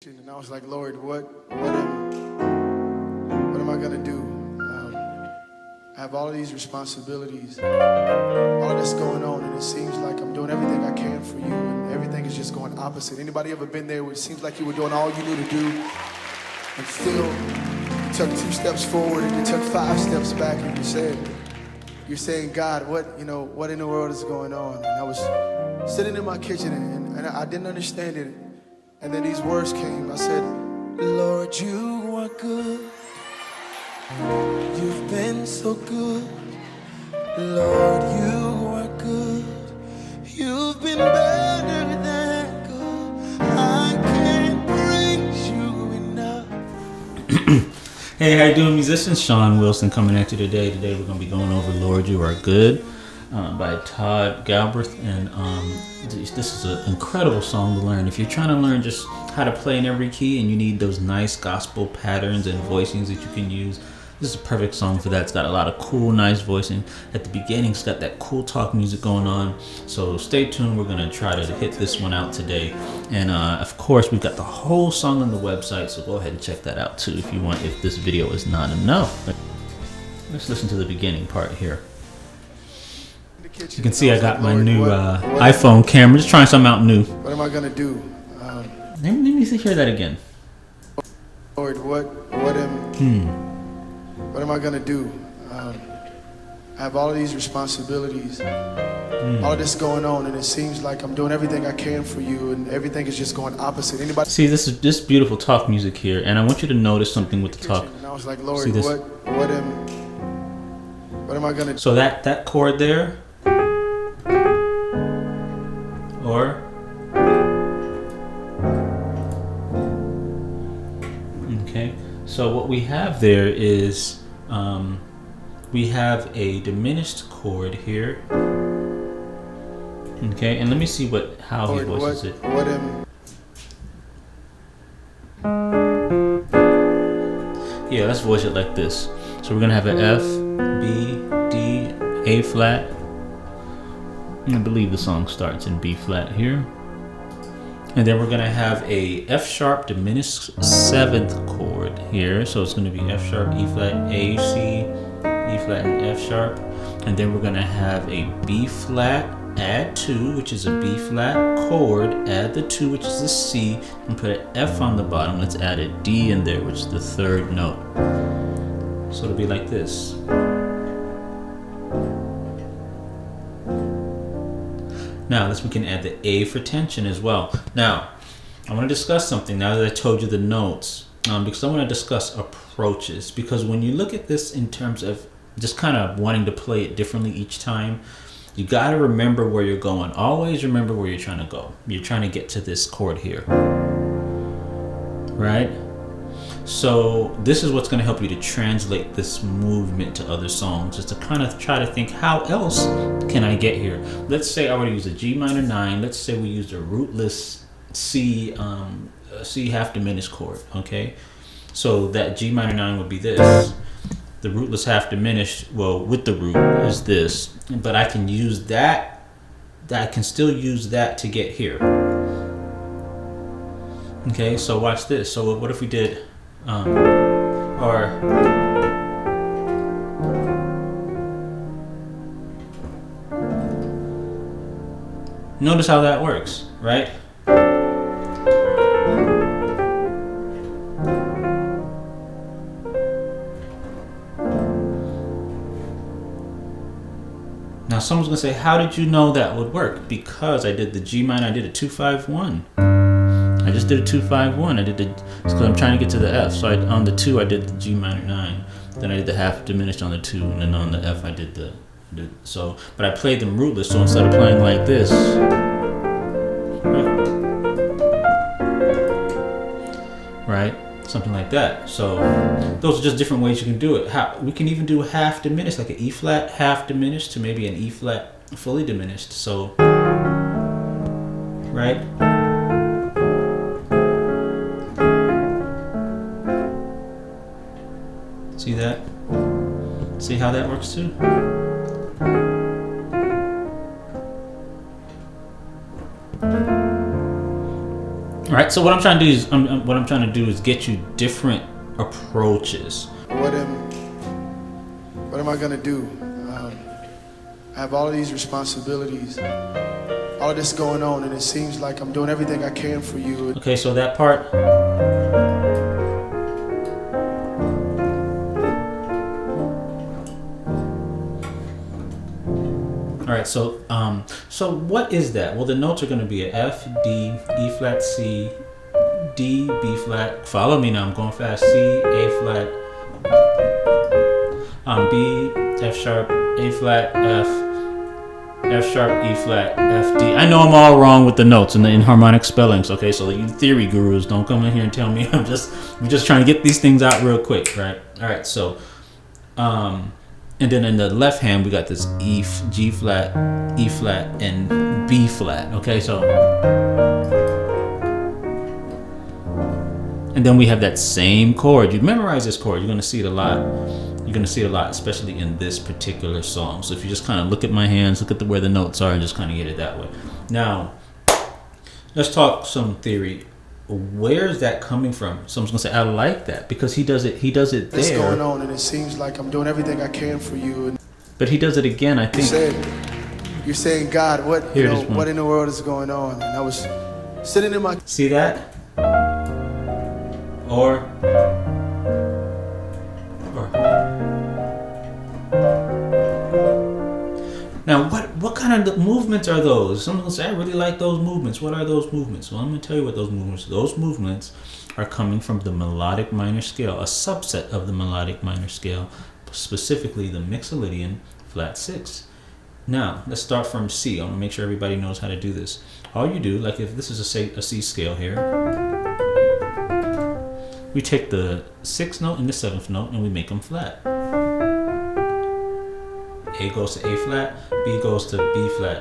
And I was like, Lord, what am I gonna do? I have all of these responsibilities, all of this going on, and it seems like I'm doing everything I can for you, and everything is just going opposite. Anybody ever been there where it seems like you were doing all you knew to do, and still you took 2 steps forward and you took 5 steps back, and you're saying, God, what in the world is going on? And I was sitting in my kitchen, and I didn't understand it. And then these words came. I said, Lord, you are good. You've been so good. Lord, you are good. You've been better than good. I can't praise you enough. Hey, how you doing, musicians? Sean Wilson coming at you today. Today we're going to be going over Lord, You Are Good by Todd Galberth. And this is an incredible song to learn. If you're trying to learn just how to play in every key and you need those nice gospel patterns and voicings that you can use, this is a perfect song for that. It's got a lot of cool, nice voicing. At the beginning, it's got that cool talk music going on. So stay tuned. We're going to try to hit this one out today. And of course, we've got the whole song on the website. So go ahead and check that out too if you want, if this video is not enough. Let's listen to the beginning part here. You can see I got my new iPhone camera. Just trying something out new. What am I going to do? Let me hear that again. Lord, what am I gonna do? I have all of these responsibilities, all of this going on, and it seems like I'm doing everything I can for you, and everything is just going opposite. Anybody see this is this beautiful talk music here, and I want you to notice something with the talk. And I was like, Lord, what am I gonna do? So that chord there, or okay. So what we have there is we have a diminished chord here. Okay, and let me see how he voices it. Yeah, let's voice it like this. So we're gonna have an F, B, D, A flat. I believe the song starts in B flat here. And then we're gonna have a F sharp diminished 7th chord here. So it's gonna be F sharp, E flat, A, C, E flat, and F sharp. And then we're gonna have a B flat, add 2, which is a B flat chord, add the 2, which is the C, and put an F on the bottom. Let's add a D in there, which is the 3rd note. So it'll be like this. Now, we can add the A for tension as well. Now, I want to discuss something now that I told you the notes, because I want to discuss approaches. Because when you look at this in terms of just kind of wanting to play it differently each time, you got to remember where you're going. Always remember where you're trying to go. You're trying to get to this chord here, right? So this is what's going to help you to translate this movement to other songs, just to kind of try to think, how else can I get here? Let's say I already used a G minor 9. Let's say we used a rootless C half diminished chord. Okay, so that G minor 9 would be this. The rootless half diminished, well, with the root is this, but I can use that. I can still use that to get here. Okay, so watch this. So what if we did? Notice how that works, right? Now someone's gonna say, how did you know that would work? Because I did the G minor, I did a 2-5-1. I just did a 2-5-1. It's because I'm trying to get to the F. So on the 2, I did the G minor 9. Then I did the half diminished on the 2, and then on the F, I did but I played them rootless. So instead of playing like this, right, something like that. So those are just different ways you can do it. We can even do half diminished, like an E flat half diminished to maybe an E flat fully diminished. So, right. See that? See how that works too? right? So what I'm trying to do is get you different approaches. What am I gonna do? I have all of these responsibilities, all of this going on, and it seems like I'm doing everything I can for you. Okay, so that part. All right, so what is that? Well, the notes are going to be a F, D, E flat, C, D, B flat. Follow me now. I'm going fast. C, A flat, B, F sharp, A flat, F sharp, E flat, F, D. I know I'm all wrong with the notes and in harmonic spellings. Okay, so you theory gurus, don't come in here and tell me. I'm just trying to get these things out real quick, right? All right, so and then in the left hand we got this E, G flat, E flat, and B flat. Okay, so and then we have that same chord. You memorize this chord, you're gonna see it a lot. You're gonna see it a lot, especially in this particular song. So if you just kind of look at my hands, look at where the notes are, and just kind of get it that way. Now, let's talk some theory. Where's that coming from? Someone's gonna say, I like that because he does it there. What's going on, and it seems like I'm doing everything I can for you. But he does it again, I think. You're saying, God, what in the world is going on? And I was sitting in my... See that? Or now, what kind of movements are those? Someone's gonna say, I really like those movements. What are those movements? Well, I'm gonna tell you what those movements are. Those movements are coming from the melodic minor scale, a subset of the melodic minor scale, specifically the Mixolydian flat 6. Now, let's start from C. I want to make sure everybody knows how to do this. All you do, like if this is a C scale here, we take the 6th note and the 7th note and we make them flat. A goes to A flat, B goes to B flat.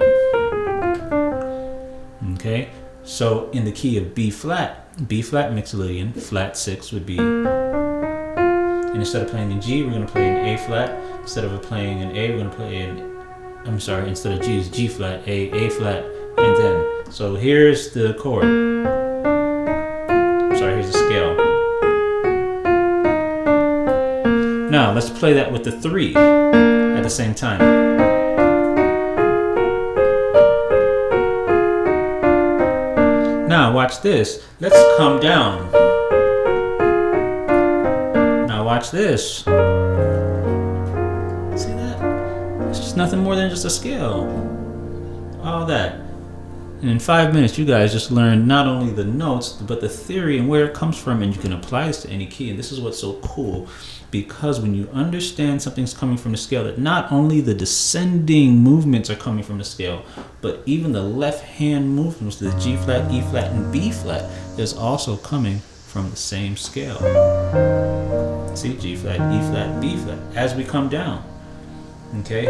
Okay, so in the key of B flat Mixolydian, flat 6 would be, and instead of playing in G, we're going to play in A flat. Instead of playing in A, we're going to play in, instead of G is G flat, A flat, and then. So here's the chord. Here's the scale. Now let's play that with the 3 at the same time. Now watch this. Let's come down. Now watch this. See that? It's just nothing more than just a scale. All that. And in 5 minutes, you guys just learned not only the notes, but the theory and where it comes from, and you can apply this to any key. And this is what's so cool, because when you understand something's coming from the scale, that not only the descending movements are coming from the scale, but even the left hand movements, the G flat, E flat, and B flat, is also coming from the same scale. See, G flat, E flat, B flat, as we come down. Okay?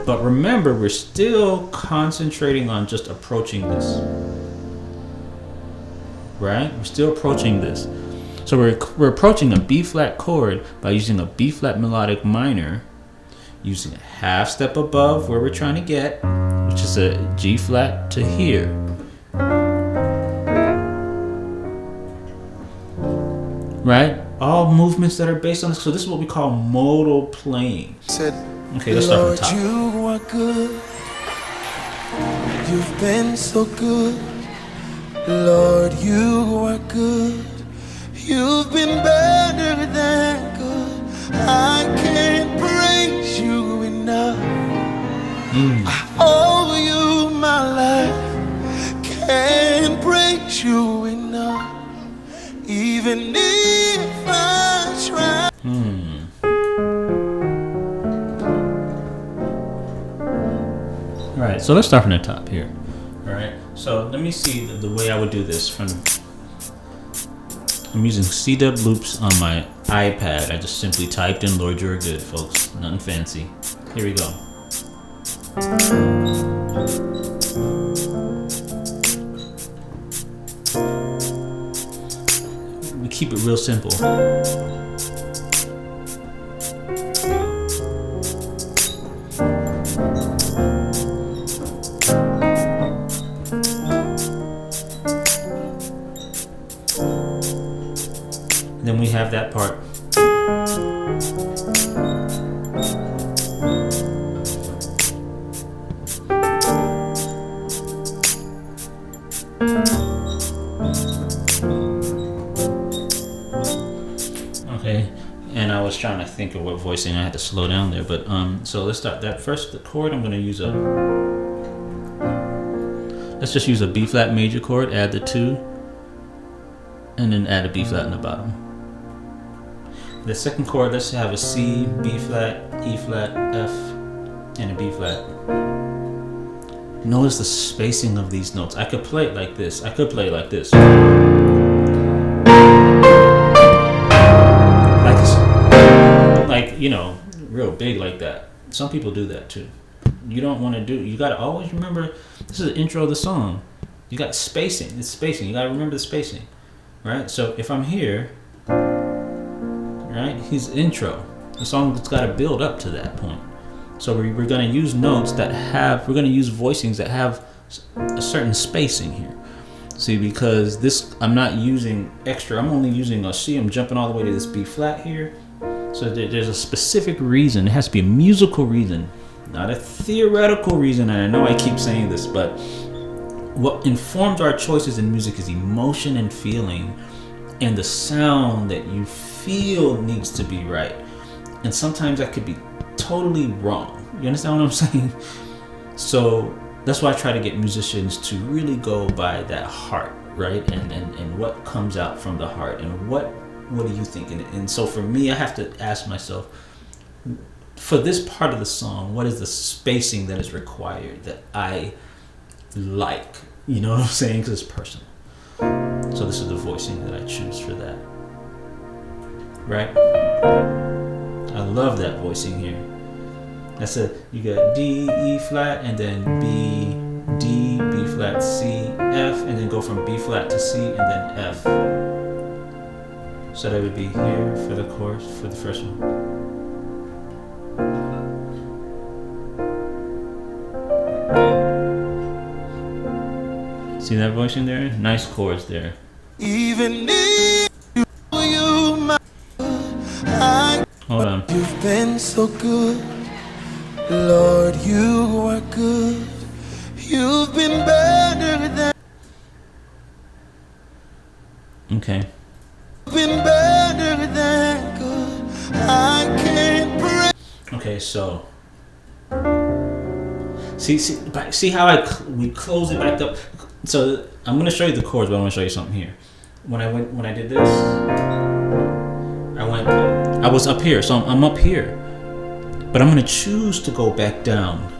But remember, we're still concentrating on just approaching this. Right? We're still approaching this. So we're approaching a B flat chord by using a B flat melodic minor, using a half step above where we're trying to get, which is a G flat to here. Right? All movements that are based on this. So this is what we call modal playing. Okay, let's start from the top. Lord, you are good. You've been so good. Lord, you are good. You've been better than good. I can't praise you enough. I owe you my life. Can't praise you enough. Even if I try. Alright, so let's start from the top here. Alright, so let me see the way I would do this. I'm using C-dub loops on my iPad. I just simply typed in Lord You Are Good, folks. Nothing fancy. Here we go. We keep it real simple. Then we have that part. Okay, and I was trying to think of what voicing I had to slow down there, but so let's start that first. The chord I'm going to use let's just use a B flat major chord, add the 2, and then add a B flat in the bottom. The second chord, let's have a C, B flat, E flat, F, and a B flat. Notice the spacing of these notes. I could play it like this. I could play it like this. Like, you know, real big like that. Some people do that too. You don't want to do, you got to always remember, this is the intro of the song. You got spacing. It's spacing. You got to remember the spacing, right? So if I'm here, right, he's intro. The song's got to build up to that point. So we're going to use notes that have, we're going to use voicings that have a certain spacing here. See, because this, I'm not using extra, I'm only using a C. I'm jumping all the way to this B flat here. So there's a specific reason. It has to be a musical reason, not a theoretical reason. And I know I keep saying this, but what informs our choices in music is emotion and feeling, and the sound that you feel needs to be right. And sometimes that could be totally wrong. You understand what I'm saying? So that's why I try to get musicians to really go by that heart, right? And what comes out from the heart, and what do you think? And so for me, I have to ask myself, for this part of the song, what is the spacing that is required that I like? You know what I'm saying? Because it's personal. So this is the voicing that I choose for that. Right? I love that voicing here. That's you got D, E flat, and then B, D, B flat, C, F, and then go from B flat to C, and then F. So that would be here for the chorus, for the first one. See that voicing there? Nice chords there. Even if you my Hold on. You've been so good, Lord, you are good. You've been better than. Okay. Been better than good. I can't break. Okay, so see how we close it back up. So I'm gonna show you the chords, but I want to show you something here. When I did this, I was up here, so I'm up here, but I'm gonna choose to go back down,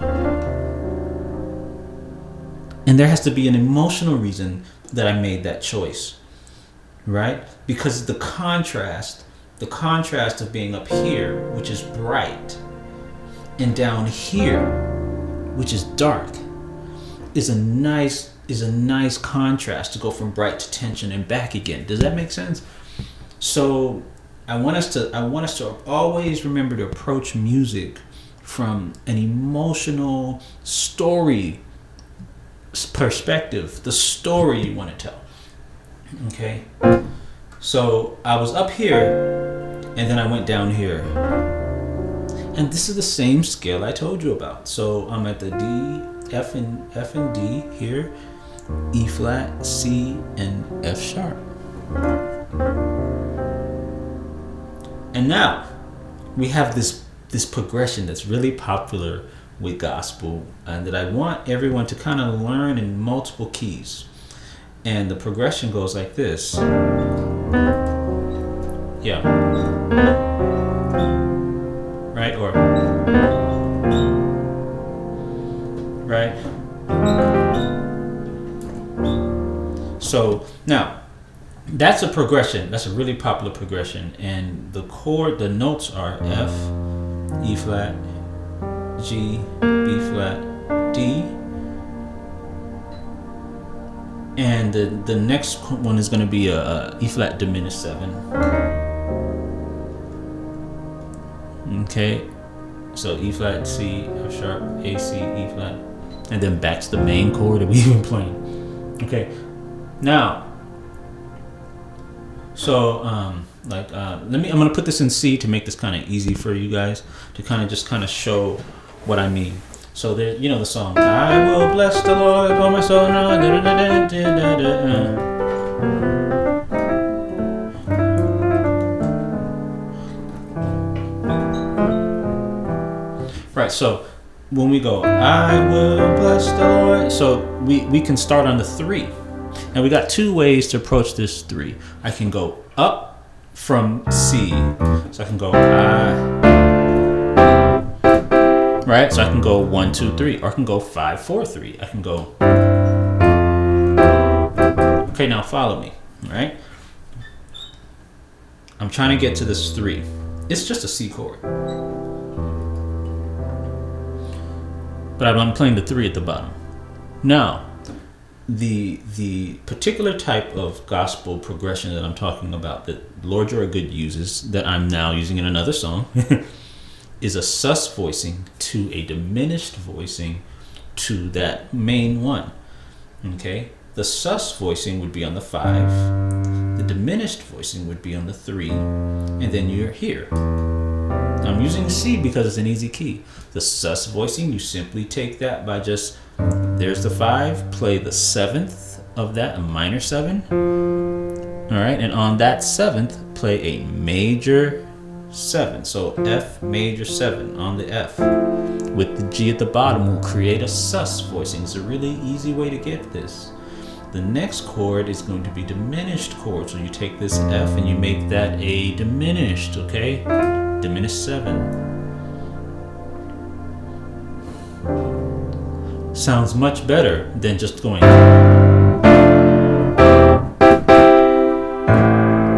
and there has to be an emotional reason that I made that choice, right? Because the contrast of being up here, which is bright, and down here, which is dark, is a nice contrast to go from bright to tension and back again. Does that make sense? So I want us to always remember to approach music from an emotional story perspective, the story you want to tell. Okay? So I was up here, and then I went down here. And this is the same scale I told you about. So I'm at the D, F and D here, E flat, C, and F sharp. And now we have this progression that's really popular with gospel, and that I want everyone to kind of learn in multiple keys. And the progression goes like this. Yeah. Right? Or right? So now that's a progression. That's a really popular progression. And the notes are F, E flat, G, B flat, D. And the next one is going to be a E flat diminished 7. Okay, so E flat, C, F sharp, A, C, E flat, and then back to the main chord that we've been playing. Okay, now So, I'm gonna put this in C to make this kind of easy for you guys to kind of show what I mean. So there, you know the song, I will bless the Lord, oh my soul, right. So when we go, I will bless the Lord, so we can start on the 3. Now we got 2 ways to approach this 3. I can go up from C, so I can go right? So I can go 1, 2, 3, or I can go 5, 4, 3. I can go. Okay, now follow me, right? I'm trying to get to this 3. It's just a C chord, but I'm playing the 3 at the bottom. Now, the particular type of gospel progression that I'm talking about that Lord You Are Good uses, that I'm now using in another song, is a sus voicing to a diminished voicing to that main 1. Okay? The sus voicing would be on the 5, the diminished voicing would be on the 3, and then you're here. I'm using C because it's an easy key. The sus voicing, you simply take that by just, there's the 5, play the 7th of that, a minor 7. All right, and on that 7th, play a major 7. So F major 7 on the F. With the G at the bottom, will create a sus voicing. It's a really easy way to get this. The next chord is going to be diminished chord. So you take this F and you make that a diminished, okay? Diminished 7. Sounds much better than just going.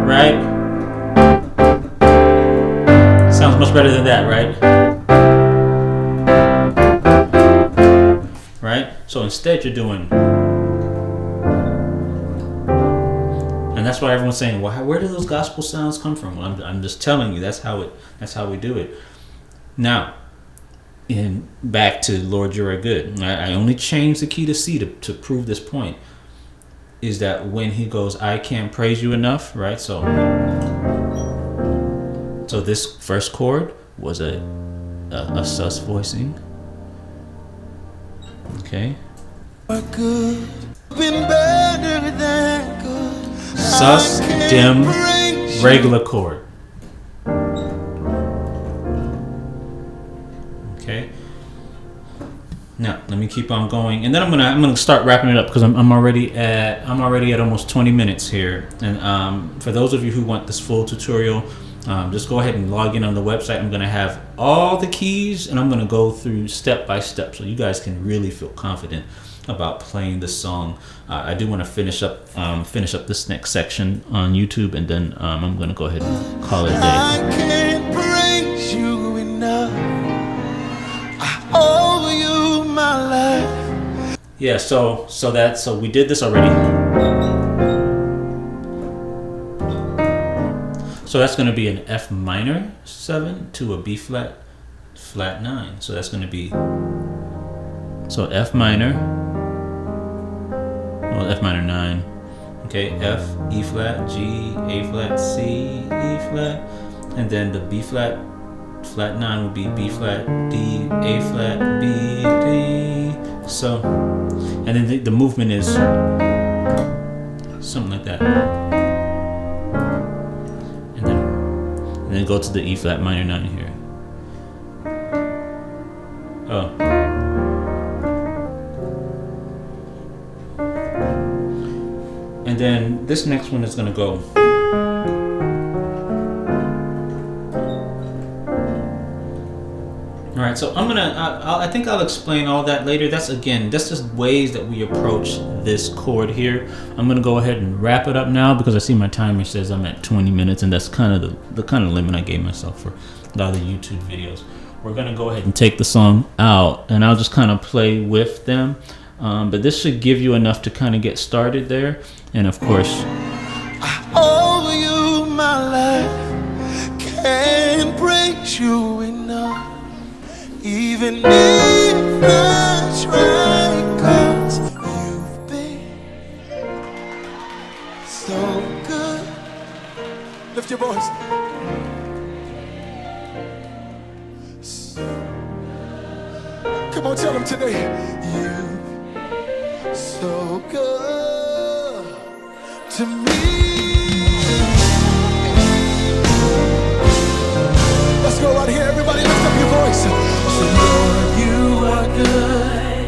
Right? Sounds much better than that, right? Right? So instead you're doing. And that's why everyone's saying, well, where do those gospel sounds come from? Well, I'm just telling you, that's how we do it. Now, back to Lord You Are Good. I only changed the key to C to prove this point. Is that when he goes, I can't praise you enough, right? So this first chord was a sus voicing. Okay. Good, been better than good. Sus, dim, regular chord. Okay. Now let me keep on going, and then I'm gonna start wrapping it up because I'm already at almost 20 minutes here. And for those of you who want this full tutorial, just go ahead and log in on the website. I'm gonna have all the keys, and I'm gonna go through step by step, so you guys can really feel confident about playing this song. I do want to finish up this next section on YouTube, and then I'm gonna go ahead and call it a day. I can't praise you enough. I owe you my life. Yeah, so we did this already. So that's going to be an F minor 7 to a B flat 9. So that's going to be F minor, F minor 9. Okay, F, E flat, G, A flat, C, E flat, and then the B flat 9 would be B flat, D, A flat, B, D. So, and then the movement is something like that. And then go to the E flat minor 9 here. Oh. And then this next one is going to go. All right, so I think I'll explain all that later. That's just ways that we approach this chord here. I'm gonna go ahead and wrap it up now because I see my timer says I'm at 20 minutes, and that's kind of the kind of limit I gave myself for the other YouTube videos. We're gonna go ahead and take the song out, and I'll just kind of play with them. But this should give you enough to kind of get started there, and of course. I owe you my life. Can't praise you enough. Even if I try, 'cause you've been so good, Lift your voice. Come on, tell them today. You so good to me. Let's go right here, everybody. Lift up your voice. So Lord, you are good.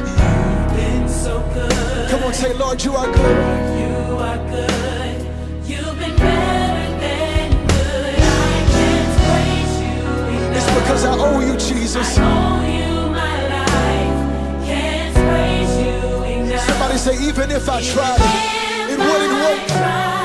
You've been so good. Come on, say, Lord, you are good. Lord, you are good. You've been better than good. I can't praise you enough. It's because I owe you, Jesus. I owe you my life. Can't praise you enough. Somebody say, even if I tried, it wouldn't work.